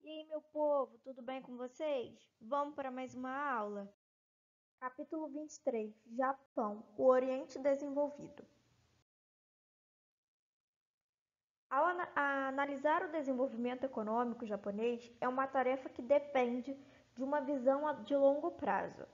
E aí, meu povo, tudo bem com vocês? Vamos para mais uma aula? Capítulo 23: Japão, o Oriente Desenvolvido. Ao analisar o desenvolvimento econômico japonês, é uma tarefa que depende de uma visão de longo prazo.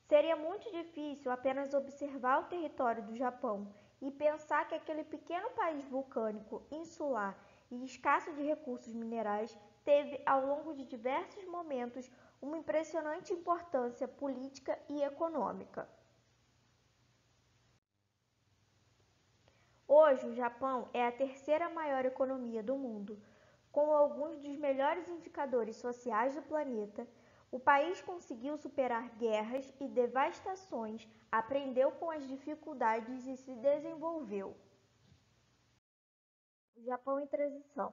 Seria muito difícil apenas observar o território do Japão e pensar que aquele pequeno país vulcânico, insular e escasso de recursos minerais teve, ao longo de diversos momentos, uma impressionante importância política e econômica. Hoje, o Japão é a terceira maior economia do mundo, com alguns dos melhores indicadores sociais do planeta. O país conseguiu superar guerras e devastações, aprendeu com as dificuldades e se desenvolveu. O Japão em transição.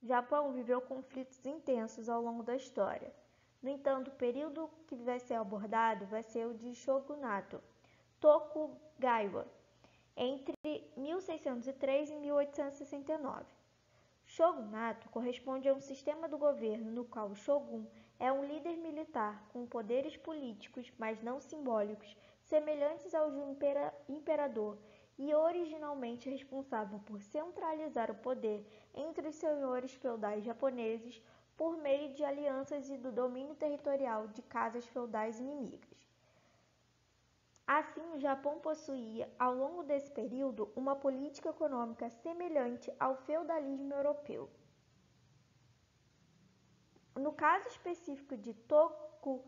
O Japão viveu conflitos intensos ao longo da história. No entanto, o período que vai ser abordado vai ser o de Shogunato Tokugawa, entre 1603 e 1869. Shogunato corresponde a um sistema do governo no qual o shogun é um líder militar com poderes políticos, mas não simbólicos, semelhantes ao de um imperador e originalmente responsável por centralizar o poder entre os senhores feudais japoneses por meio de alianças e do domínio territorial de casas feudais inimigas. Assim, o Japão possuía, ao longo desse período, uma política econômica semelhante ao feudalismo europeu. No caso específico de Tokugawa,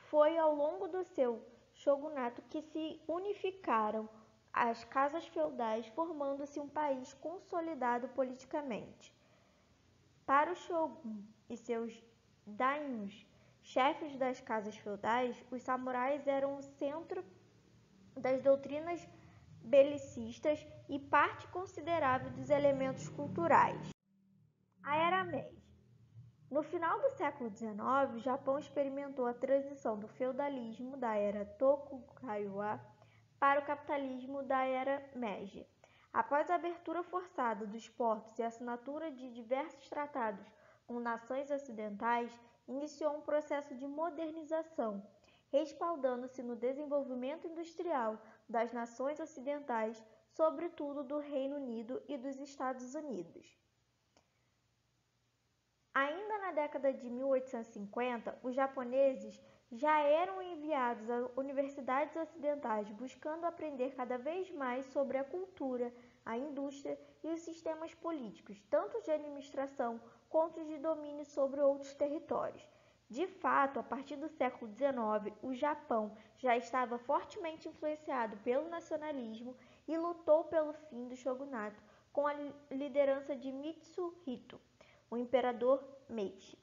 foi ao longo do seu shogunato que se unificaram as casas feudais, formando-se um país consolidado politicamente. Para o shogun e seus daimyos, chefes das casas feudais, os samurais eram o centro das doutrinas belicistas e parte considerável dos elementos culturais. A Era Meiji. No final do século XIX, o Japão experimentou a transição do feudalismo da Era Tokugawa para o capitalismo da Era Meiji. Após a abertura forçada dos portos e a assinatura de diversos tratados com nações ocidentais, iniciou um processo de modernização, respaldando-se no desenvolvimento industrial das nações ocidentais, sobretudo do Reino Unido e dos Estados Unidos. Ainda na década de 1850, os japoneses já eram enviados a universidades ocidentais buscando aprender cada vez mais sobre a cultura, a indústria e os sistemas políticos, tanto de administração quanto de domínio sobre outros territórios. De fato, a partir do século XIX, o Japão já estava fortemente influenciado pelo nacionalismo e lutou pelo fim do shogunato com a liderança de Mitsuhito, o imperador Meiji.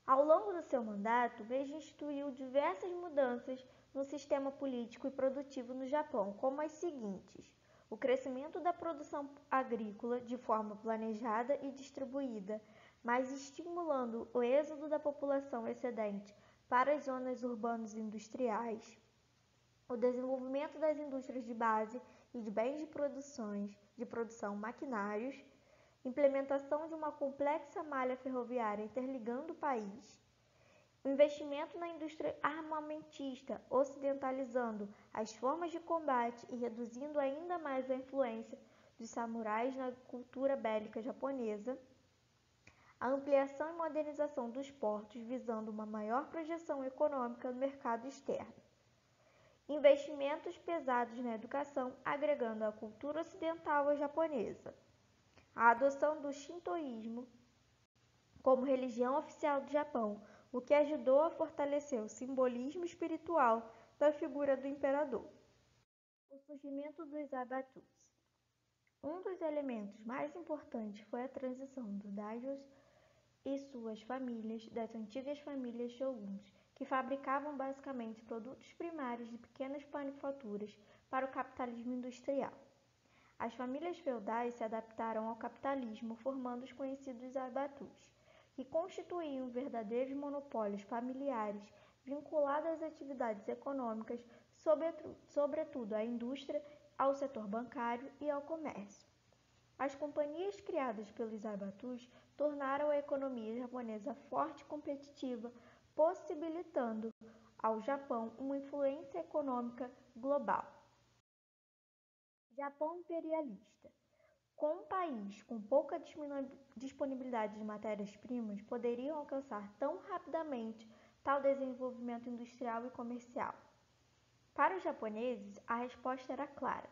Ao longo do seu mandato, Meiji instituiu diversas mudanças no sistema político e produtivo no Japão, como as seguintes: o crescimento da produção agrícola de forma planejada e distribuída, mas estimulando o êxodo da população excedente para as zonas urbanas e industriais, o desenvolvimento das indústrias de base e de bens de produção maquinários, implementação de uma complexa malha ferroviária interligando o país, o investimento na indústria armamentista, ocidentalizando as formas de combate e reduzindo ainda mais a influência dos samurais na cultura bélica japonesa, a ampliação e modernização dos portos visando uma maior projeção econômica no mercado externo, investimentos pesados na educação agregando a cultura ocidental à japonesa, a adoção do shintoísmo como religião oficial do Japão, o que ajudou a fortalecer o simbolismo espiritual da figura do imperador. O surgimento dos Zaibatsus. Um dos elementos mais importantes foi a transição dos daimyos e suas famílias das antigas famílias shoguns, que fabricavam basicamente produtos primários de pequenas manufaturas, para o capitalismo industrial. As famílias feudais se adaptaram ao capitalismo, formando os conhecidos Zaibatsus, que constituíam verdadeiros monopólios familiares vinculados às atividades econômicas, sobretudo à indústria, ao setor bancário e ao comércio. As companhias criadas pelos Zaibatsus tornaram a economia japonesa forte e competitiva, possibilitando ao Japão uma influência econômica global. Japão imperialista. Com um país com pouca disponibilidade de matérias-primas, poderiam alcançar tão rapidamente tal desenvolvimento industrial e comercial? Para os japoneses, a resposta era clara.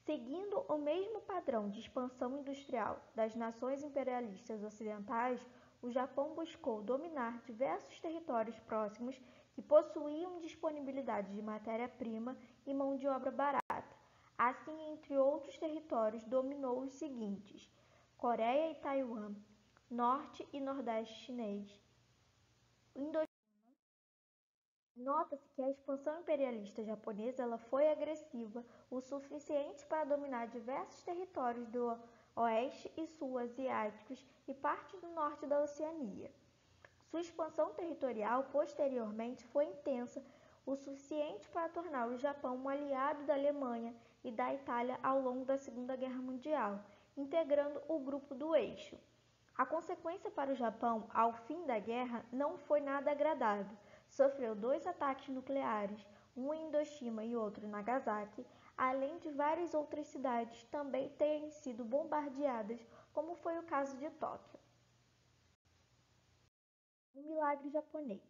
Seguindo o mesmo padrão de expansão industrial das nações imperialistas ocidentais, o Japão buscou dominar diversos territórios próximos que possuíam disponibilidade de matéria-prima e mão de obra barata. Assim, entre outros territórios, dominou os seguintes: Coreia e Taiwan, Norte e Nordeste chinês. Nota-se que a expansão imperialista japonesa ela foi agressiva o suficiente para dominar diversos territórios do oeste e sul asiáticos e parte do norte da Oceania. Sua expansão territorial posteriormente foi intensa o suficiente para tornar o Japão um aliado da Alemanha e da Itália ao longo da Segunda Guerra Mundial, integrando o grupo do Eixo. A consequência para o Japão ao fim da guerra não foi nada agradável. Sofreu 2 ataques nucleares, um em Hiroshima e outro em Nagasaki, além de várias outras cidades também terem sido bombardeadas, como foi o caso de Tóquio. Um milagre japonês.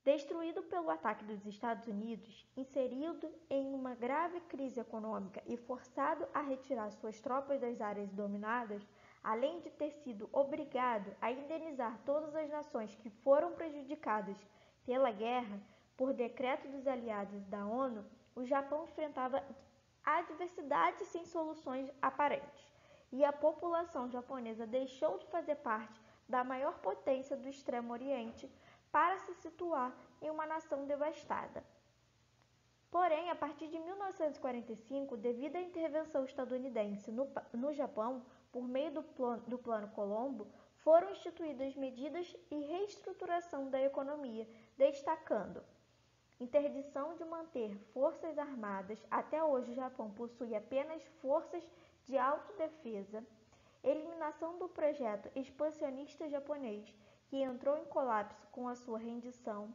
Destruído pelo ataque dos Estados Unidos, inserido em uma grave crise econômica e forçado a retirar suas tropas das áreas dominadas, além de ter sido obrigado a indenizar todas as nações que foram prejudicadas pela guerra, por decreto dos aliados da ONU, o Japão enfrentava adversidades sem soluções aparentes, e a população japonesa deixou de fazer parte da maior potência do Extremo Oriente para se situar em uma nação devastada. Porém, a partir de 1945, devido à intervenção estadunidense no Japão, por meio do Plano Colombo, foram instituídas medidas e reestruturação da economia, destacando interdição de manter forças armadas. Até hoje o Japão possui apenas forças de autodefesa, eliminação do projeto expansionista japonês, que entrou em colapso com a sua rendição,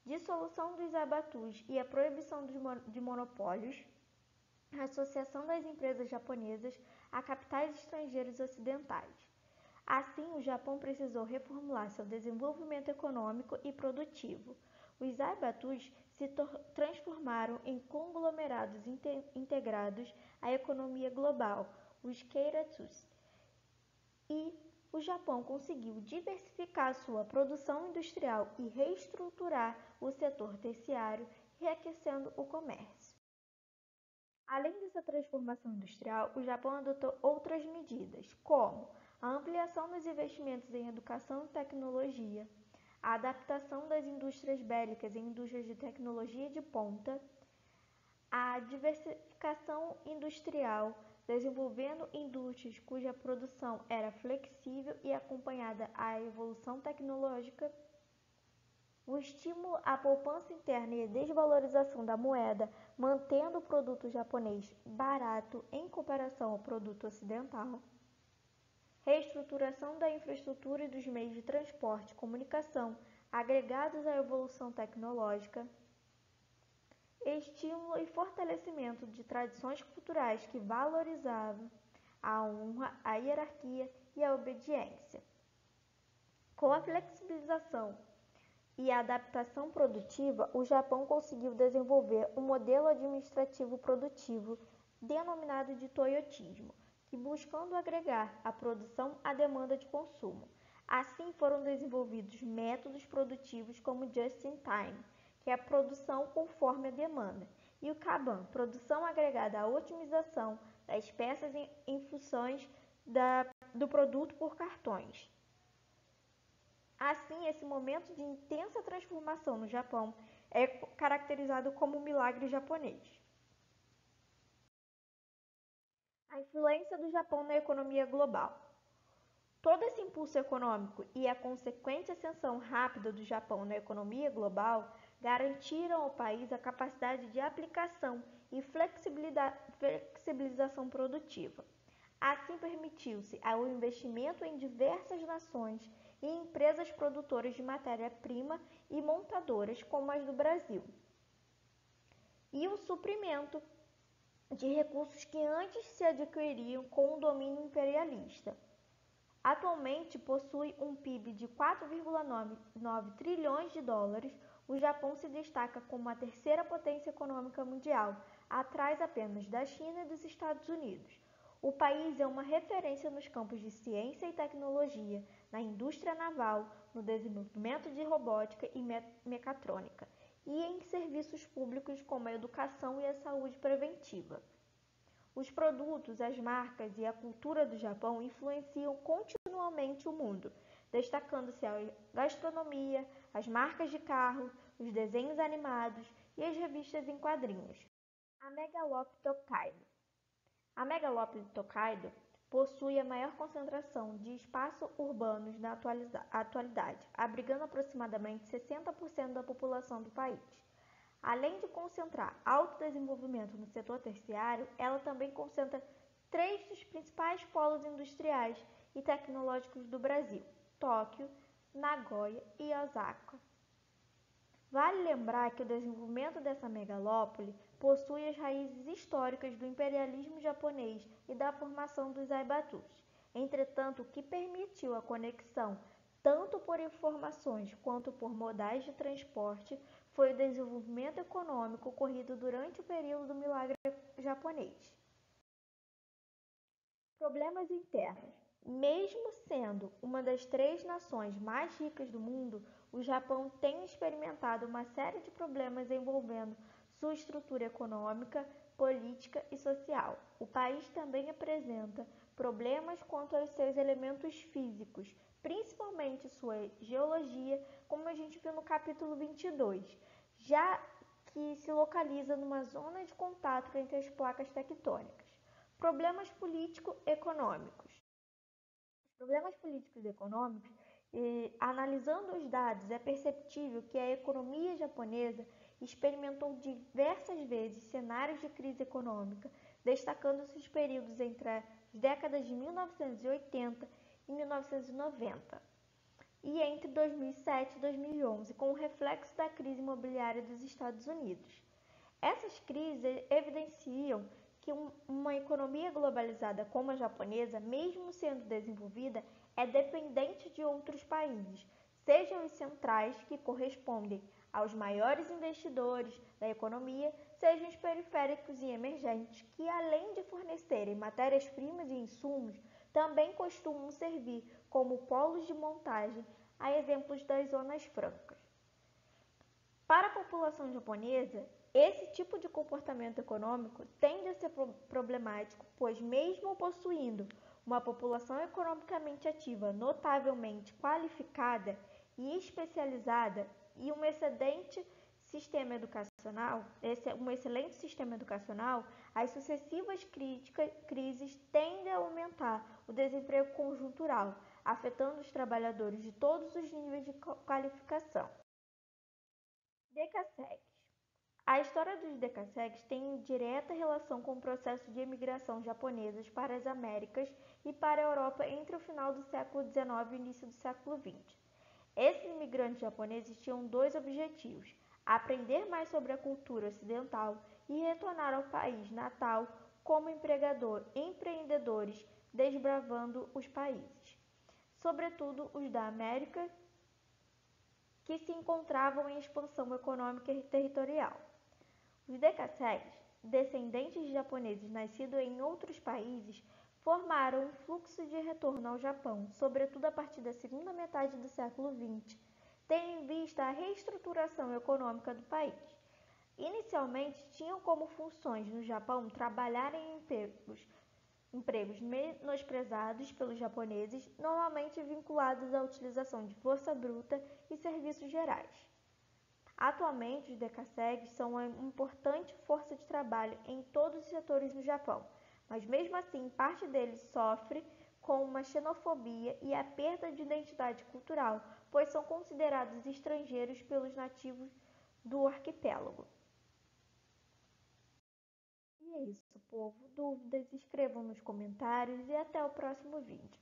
dissolução dos Zaibatsus e a proibição de monopólios, associação das empresas japonesas a capitais estrangeiros ocidentais. Assim, o Japão precisou reformular seu desenvolvimento econômico e produtivo. Os Zaibatsus se transformaram em conglomerados integrados à economia global, os Keiretsus, e o Japão conseguiu diversificar sua produção industrial e reestruturar o setor terciário, reaquecendo o comércio. Além dessa transformação industrial, o Japão adotou outras medidas, como a ampliação dos investimentos em educação e tecnologia, a adaptação das indústrias bélicas em indústrias de tecnologia de ponta, a diversificação industrial, desenvolvendo indústrias cuja produção era flexível e acompanhada à evolução tecnológica, o estímulo à poupança interna e a desvalorização da moeda, mantendo o produto japonês barato em comparação ao produto ocidental, reestruturação da infraestrutura e dos meios de transporte e comunicação agregados à evolução tecnológica, estímulo e fortalecimento de tradições culturais que valorizavam a honra, a hierarquia e a obediência. Com a flexibilização e a adaptação produtiva, o Japão conseguiu desenvolver um modelo administrativo produtivo denominado de toyotismo, que buscando agregar a produção à demanda de consumo. Assim foram desenvolvidos métodos produtivos como just-in-time, que é a produção conforme a demanda, e o Kanban, produção agregada à otimização das peças em funções do produto por cartões. Assim, esse momento de intensa transformação no Japão é caracterizado como um milagre japonês. A influência do Japão na economia global. Todo esse impulso econômico e a consequente ascensão rápida do Japão na economia global garantiram ao país a capacidade de aplicação e flexibilização produtiva. Assim, permitiu-se o investimento em diversas nações e empresas produtoras de matéria-prima e montadoras, como as do Brasil, e o suprimento de recursos que antes se adquiriam com o domínio imperialista. Atualmente possui um PIB de 4,9 trilhões de dólares, o Japão se destaca como a terceira potência econômica mundial, atrás apenas da China e dos Estados Unidos. O país é uma referência nos campos de ciência e tecnologia, na indústria naval, no desenvolvimento de robótica e mecatrônica, e em serviços públicos como a educação e a saúde preventiva. Os produtos, as marcas e a cultura do Japão influenciam continuamente o mundo, destacando-se a gastronomia, as marcas de carro, os desenhos animados e as revistas em quadrinhos. A megalópole Tokaido. A megalópole Tokaido possui a maior concentração de espaços urbanos na atualidade, abrigando aproximadamente 60% da população do país. Além de concentrar alto desenvolvimento no setor terciário, ela também concentra 3 dos principais polos industriais e tecnológicos do Brasil: Tóquio, Nagoya e Osaka. Vale lembrar que o desenvolvimento dessa megalópole possui as raízes históricas do imperialismo japonês e da formação dos Zaibatus. Entretanto, o que permitiu a conexão tanto por informações quanto por modais de transporte foi o desenvolvimento econômico ocorrido durante o período do milagre japonês. Problemas internos. Mesmo sendo uma das 3 nações mais ricas do mundo, o Japão tem experimentado uma série de problemas envolvendo sua estrutura econômica, política e social. O país também apresenta problemas quanto aos seus elementos físicos, principalmente sua geologia, como a gente viu no capítulo 22, já que se localiza numa zona de contato entre as placas tectônicas. Problemas político-econômicos. Os problemas políticos e econômicos, analisando os dados, é perceptível que a economia japonesa experimentou diversas vezes cenários de crise econômica, destacando-se os períodos entre as décadas de 1980 e 1990, e entre 2007 e 2011, com o reflexo da crise imobiliária dos Estados Unidos. Essas crises evidenciam que uma economia globalizada como a japonesa, mesmo sendo desenvolvida, é dependente de outros países, sejam os centrais, que correspondem aos maiores investidores da economia, sejam os periféricos e emergentes, que além de fornecerem matérias-primas e insumos, também costumam servir como polos de montagem, a exemplos das zonas francas. Para a população japonesa, esse tipo de comportamento econômico tende a ser problemático, pois mesmo possuindo uma população economicamente ativa notavelmente qualificada e especializada e um excelente sistema educacional, as sucessivas crises tendem a aumentar o desemprego conjuntural, afetando os trabalhadores de todos os níveis de qualificação. Decassegues. A história dos decassegues tem direta relação com o processo de imigração japonesas para as Américas e para a Europa entre o final do século XIX e o início do século XX. Esses imigrantes japoneses tinham 2 objetivos: aprender mais sobre a cultura ocidental e retornar ao país natal como empreendedores, desbravando os países, sobretudo os da América, que se encontravam em expansão econômica e territorial. Os decassegues, descendentes de japoneses nascidos em outros países, formaram um fluxo de retorno ao Japão, sobretudo a partir da segunda metade do século XX, tendo em vista a reestruturação econômica do país. Inicialmente, tinham como funções no Japão trabalhar em empregos menosprezados pelos japoneses, normalmente vinculados à utilização de força bruta e serviços gerais. Atualmente, os decassegues são uma importante força de trabalho em todos os setores no Japão, mas mesmo assim parte deles sofre com uma xenofobia e a perda de identidade cultural, pois são considerados estrangeiros pelos nativos do arquipélago. E é isso, povo. Dúvidas, escrevam nos comentários e até o próximo vídeo.